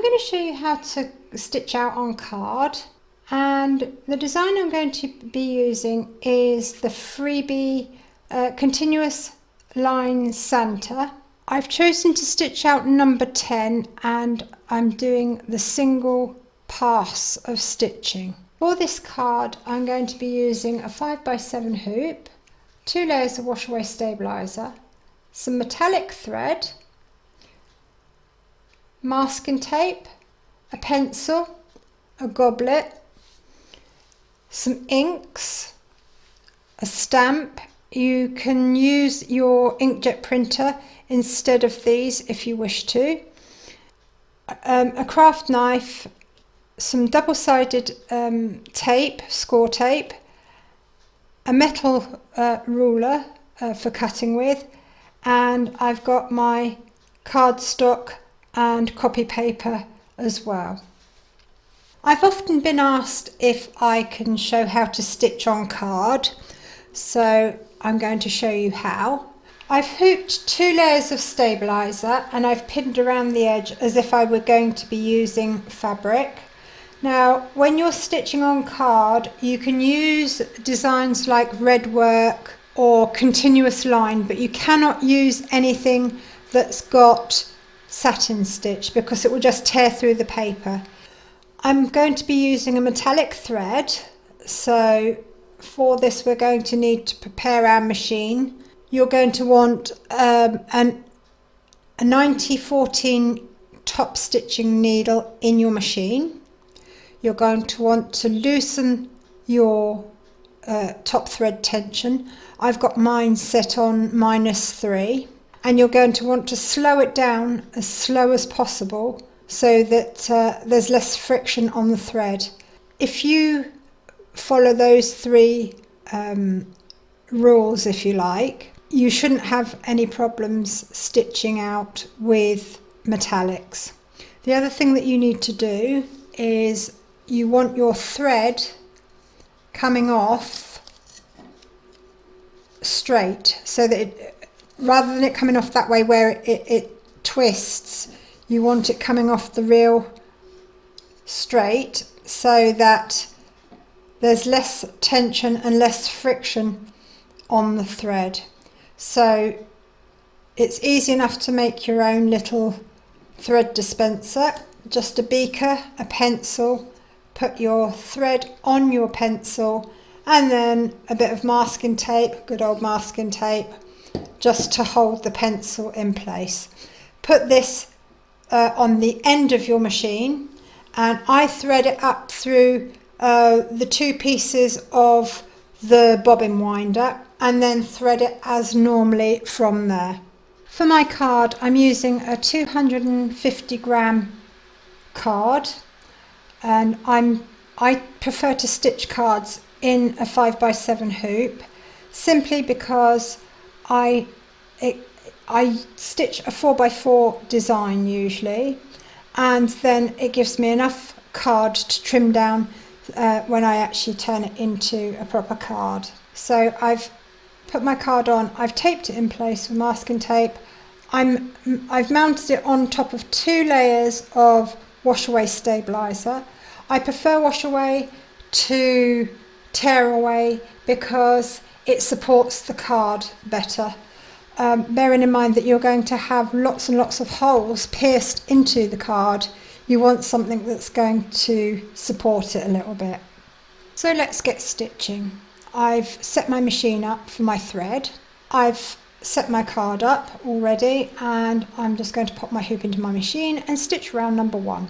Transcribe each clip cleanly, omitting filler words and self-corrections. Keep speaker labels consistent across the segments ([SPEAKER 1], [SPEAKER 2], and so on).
[SPEAKER 1] going to show you how to stitch out on card, and the design I'm going to be using is the freebie continuous line Santa. I've chosen to stitch out number 10 and I'm doing the single pass of stitching. For this card I'm going to be using a 5x7 hoop, 2 layers of wash away stabiliser, some metallic thread, masking tape, a pencil, a goblet, some inks, a stamp. You can use your inkjet printer instead of these if you wish to, a craft knife, some double-sided tape, score tape, a metal ruler for cutting with, and I've got my cardstock and copy paper as well. I've often been asked if I can show how to stitch on card, so I'm going to show you how. I've hooped 2 layers of stabiliser and I've pinned around the edge as if I were going to be using fabric. Now, when you're stitching on card, you can use designs like red work or continuous line, but you cannot use anything that's got satin stitch because it will just tear through the paper. I'm going to be using a metallic thread, so for this we're going to need to prepare our machine. You're going to want a 90-14 top stitching needle in your machine. You're going to want to loosen your top thread tension. I've got mine set on -3. And you're going to want to slow it down as slow as possible so that there's less friction on the thread. If you follow those 3 rules, if you like, you shouldn't have any problems stitching out with metallics. The other thing that you need to do is you want your thread coming off straight, so that rather than it coming off that way where it twists, you want it coming off the real straight so that there's less tension and less friction on the thread. So it's easy enough to make your own little thread dispenser. Just a beaker, a pencil, put your thread on your pencil, and then a bit of masking tape, good old masking tape, just to hold the pencil in place. Put this on the end of your machine, and I thread it up through the 2 pieces of the bobbin winder and then thread it as normally from there. For my card I'm using a 250 gram card, and I prefer to stitch cards in a 5x7 hoop simply because I stitch a 4x4 design usually, and then it gives me enough card to trim down when I actually turn it into a proper card. So I've put my card on, I've taped it in place with masking tape. I've mounted it on top of 2 layers of wash away stabiliser. I prefer wash away to tear away because it supports the card better. Bearing in mind that you're going to have lots and lots of holes pierced into the card, you want something that's going to support it a little bit. So let's get stitching. I've set my machine up for my thread. I've set my card up already, and I'm just going to pop my hoop into my machine and stitch round number 1.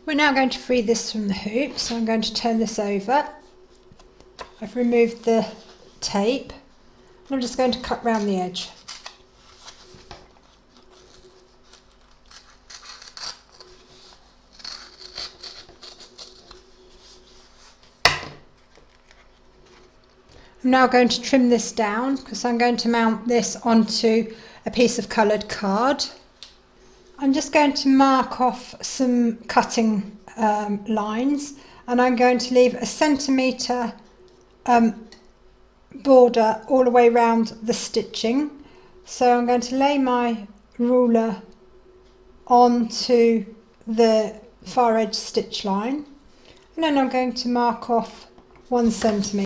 [SPEAKER 1] We're now going to free this from the hoop, so I'm going to turn this over. I've removed the tape, and I'm just going to cut round the edge. I'm now going to trim this down because I'm going to mount this onto a piece of coloured card. I'm just going to mark off some cutting lines, and I'm going to leave a centimetre border all the way around the stitching. So I'm going to lay my ruler onto the far edge stitch line, and then I'm going to mark off 1 centimetre.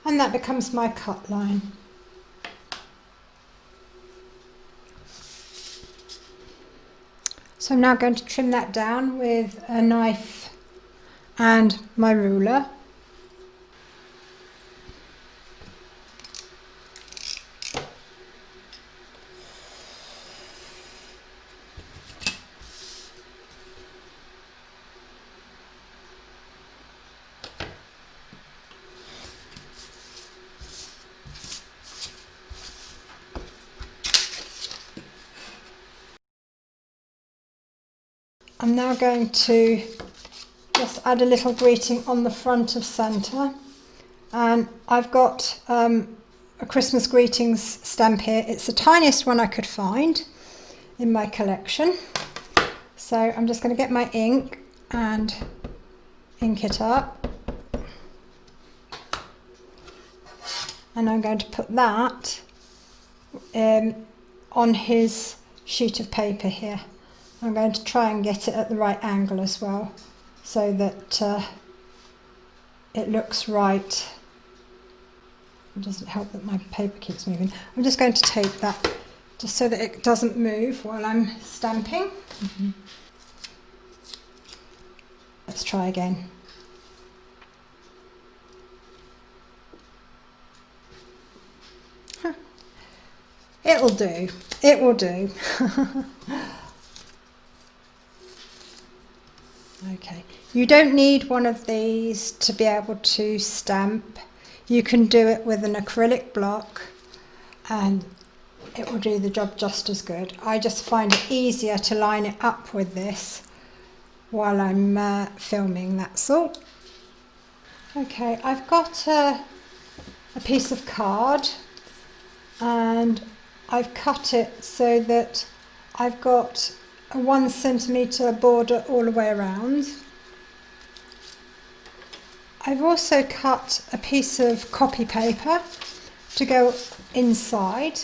[SPEAKER 1] And that becomes my cut line. So I'm now going to trim that down with a knife and my ruler. I'm now going to just add a little greeting on the front of centre, and I've got a Christmas greetings stamp here. It's the tiniest one I could find in my collection, so I'm just going to get my ink and ink it up, and I'm going to put that on his sheet of paper here. I'm going to try and get it at the right angle as well, so that it looks right. It doesn't help that my paper keeps moving. I'm just going to tape that just so that it doesn't move while I'm stamping. Let's try again. It'll do. It will do. Okay, you don't need one of these to be able to stamp. You can do it with an acrylic block and it will do the job just as good. I just find it easier to line it up with this while I'm filming, that's all. Okay, I've got a piece of card and I've cut it so that I've got a 1 centimetre border all the way around. I've also cut a piece of copy paper to go inside,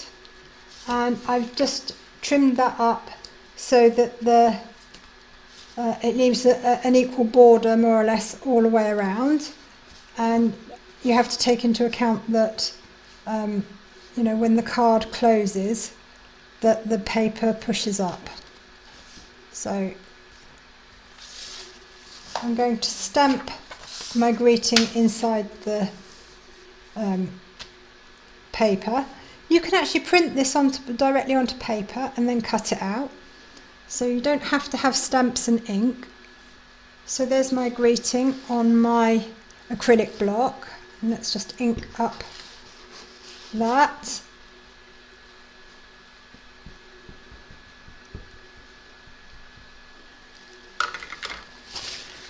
[SPEAKER 1] and I've just trimmed that up so that it leaves an equal border more or less all the way around. And you have to take into account that you know, when the card closes, that the paper pushes up. So I'm going to stamp my greeting inside the paper. You can actually print this directly onto paper and then cut it out, so you don't have to have stamps and ink. So there's my greeting on my acrylic block, and let's just ink up that.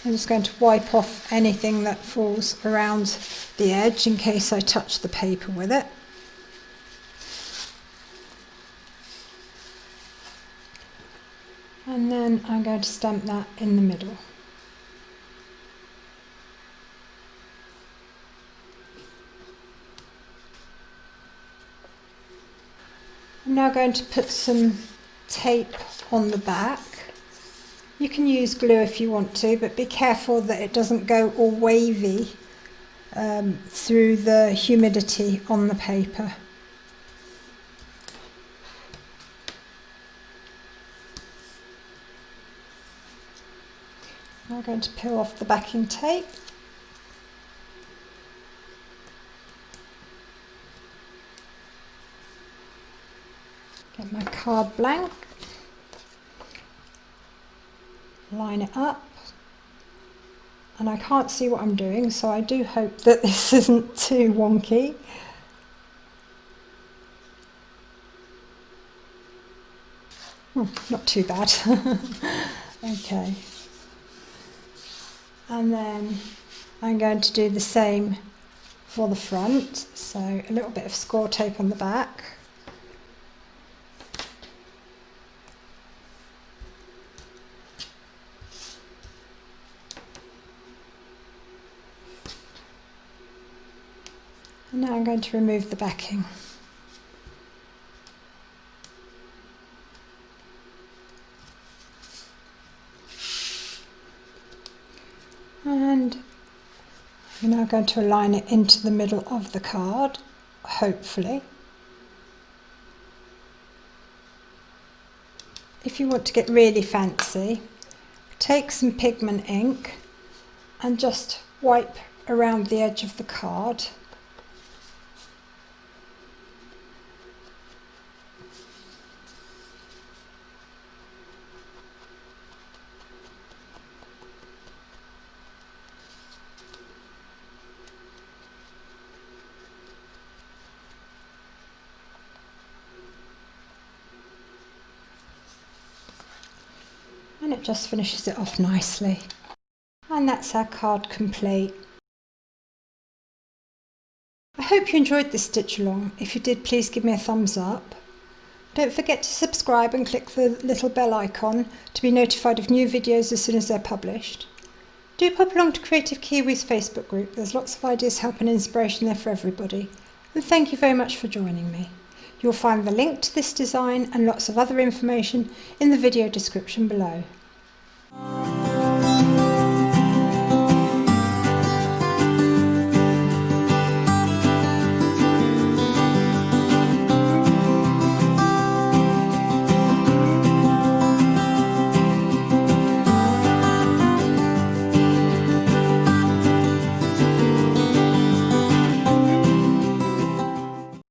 [SPEAKER 1] I'm just going to wipe off anything that falls around the edge in case I touch the paper with it. And then I'm going to stamp that in the middle. I'm now going to put some tape on the back. You can use glue if you want to, but be careful that it doesn't go all wavy through the humidity on the paper. I'm going to peel off the backing tape. Get my card blank. Line it up. and I can't see what I'm doing, so I do hope that this isn't too wonky. Not too bad. Okay, and then I'm going to do the same for the front, so a little bit of score tape on the back. And now I'm going to remove the backing. And I'm now going to align it into the middle of the card, hopefully. If you want to get really fancy, take some pigment ink and just wipe around the edge of the card. And it just finishes it off nicely. And that's our card complete. I hope you enjoyed this stitch along. If you did, please give me a thumbs up. Don't forget to subscribe and click the little bell icon to be notified of new videos as soon as they're published. Do pop along to Kreative Kiwi's Facebook group. There's lots of ideas, help and inspiration there for everybody. And thank you very much for joining me. You'll find the link to this design and lots of other information in the video description below.